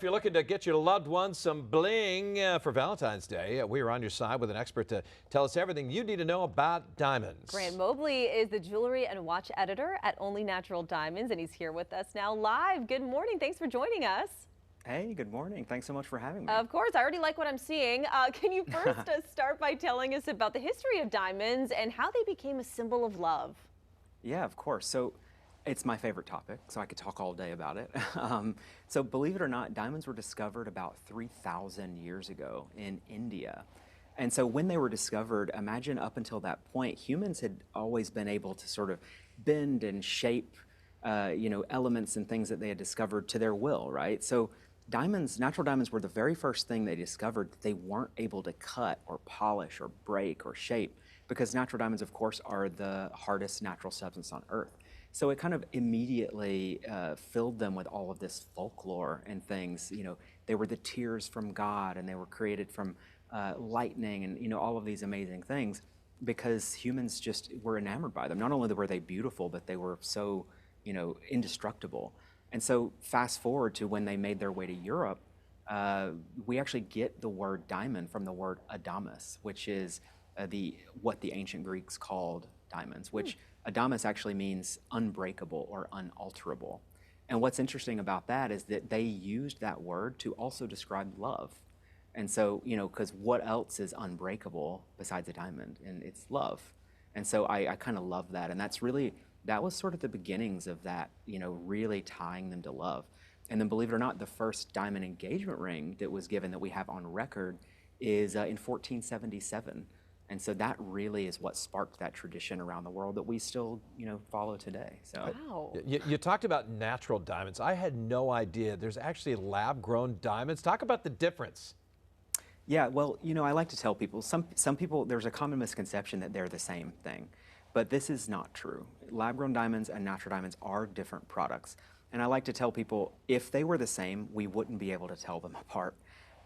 If you're looking to get your loved ones some bling for Valentine's Day, we are on your side with an expert to tell us everything you need to know about diamonds. Mobley is the jewelry and watch editor at Only Natural Diamonds, and he's here with us now live. Good morning. Thanks for joining us. Hey, good morning. Thanks so much for having me. Of course, I already like what I'm seeing. Can you first start by telling us about the history of diamonds and how they became a symbol of love? Yeah, of course. So it's my favorite topic, so I could talk all day about it. So believe it or not, diamonds were discovered about 3,000 years ago in India. And so when they were discovered, imagine up until that point, humans had always been able to sort of bend and shape, elements and things that they had discovered to their will, right? So diamonds, natural diamonds were the very first thing they discovered that they weren't able to cut or polish or break or shape, because natural diamonds, of course, are the hardest natural substance on Earth. So it kind of immediately filled them with all of this folklore and things. You know, they were the tears from God, and they were created from lightning, and all of these amazing things, because humans just were enamored by them. Not only were they beautiful, but they were so indestructible. And so fast forward to when they made their way to Europe, we actually get the word diamond from the word adamas, which is what the ancient Greeks called diamonds, which adamas actually means unbreakable or unalterable. And what's interesting about that is that they used that word to also describe love. And so, because what else is unbreakable besides a diamond? And it's love. And so I kind of love that. And that was sort of the beginnings of that, really tying them to love. And then, believe it or not, the first diamond engagement ring that was given that we have on record is in 1477. And so that really is what sparked that tradition around the world that we still, follow today. So, Wow. You talked about natural diamonds. I had no idea there's actually lab-grown diamonds. Talk about the difference. yeah, well, I like to tell people, some people, there's a common misconception that they're the same thing, but this is not true. Lab-grown diamonds and natural diamonds are different products. And I like to tell people, if they were the same, we wouldn't be able to tell them apart.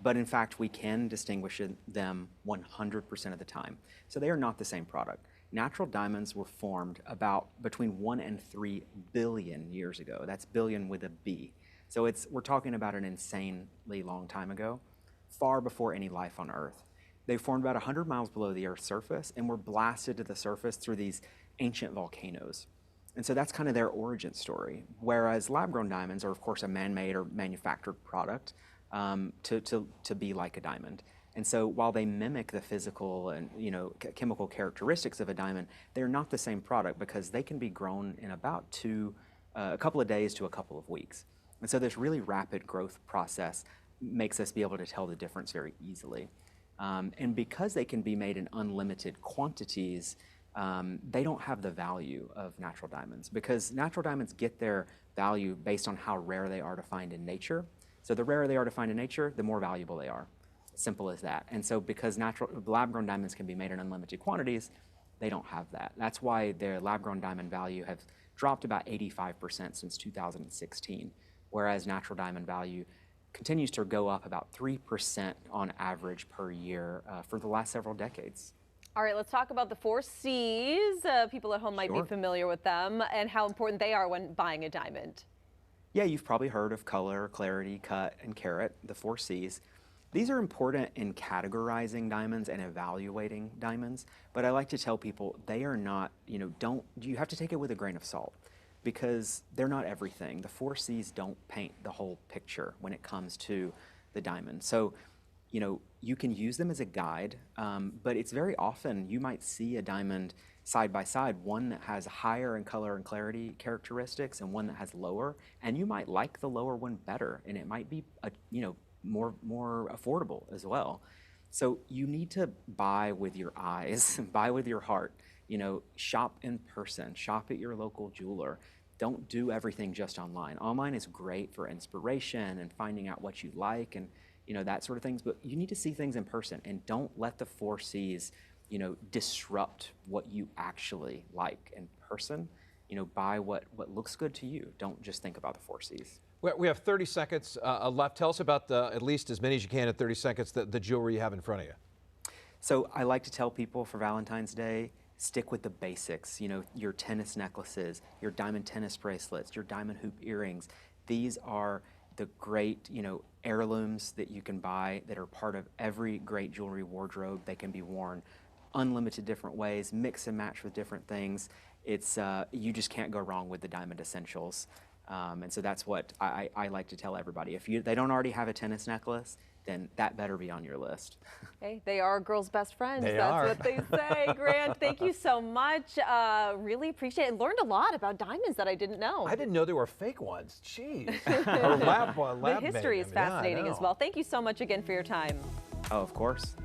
But in fact, we can distinguish them 100% of the time. So they are not the same product. Natural diamonds were formed about between 1 and 3 billion years ago. That's billion with a B. So we're talking about an insanely long time ago, far before any life on Earth. They formed about 100 miles below the Earth's surface and were blasted to the surface through these ancient volcanoes. And so that's kind of their origin story. Whereas lab-grown diamonds are, of course, a man-made or manufactured product to be like a diamond. And so while they mimic the physical and chemical characteristics of a diamond, they're not the same product, because they can be grown in about a couple of days to a couple of weeks. And so this really rapid growth process makes us be able to tell the difference very easily. And because they can be made in unlimited quantities, they don't have the value of natural diamonds, because natural diamonds get their value based on how rare they are to find in nature. So the rarer they are to find in nature, the more valuable they are. Simple as that. And so because lab-grown diamonds can be made in unlimited quantities, they don't have that. That's why their lab-grown diamond value has dropped about 85% since 2016, whereas natural diamond value continues to go up about 3% on average per year for the last several decades. All right, let's talk about the 4 C's. People at home might be familiar with them, and how important they are when buying a diamond. Yeah, you've probably heard of color, clarity, cut, and carat, the 4 C's. These are important in categorizing diamonds and evaluating diamonds, but I like to tell people they are not, you have to take it with a grain of salt, because they're not everything. The 4 C's don't paint the whole picture when it comes to the diamond. So, you can use them as a guide, but it's very often you might see a diamond side by side, one that has higher in color and clarity characteristics and one that has lower, and you might like the lower one better, and it might be more affordable as well. So you need to buy with your eyes, buy with your heart. Shop in person, shop at your local jeweler. Don't do everything just online. Online is great for inspiration and finding out what you like and that sort of things, but you need to see things in person, and don't let the 4 C's disrupt what you actually like in person. Buy what looks good to you. Don't just think about the 4 C's. We have 30 seconds left. Tell us about at least as many as you can in 30 seconds, the jewelry you have in front of you. So I like to tell people for Valentine's Day, stick with the basics. Your tennis necklaces, your diamond tennis bracelets, your diamond hoop earrings. These are the great, heirlooms that you can buy that are part of every great jewelry wardrobe. They can be worn unlimited different ways, mix and match with different things. It's you just can't go wrong with the diamond essentials. And so that's what I like to tell everybody. If they don't already have a tennis necklace, then that better be on your list. Hey, they are girls' best friends. They That's are. what they say. Grant, thank you so much. Really appreciate it. Learned a lot about diamonds that I didn't know. I didn't know there were fake ones. Jeez. Or lab The history made. is I mean, yeah, I fascinating as know. well. Thank you so much again for your time. Oh, of course.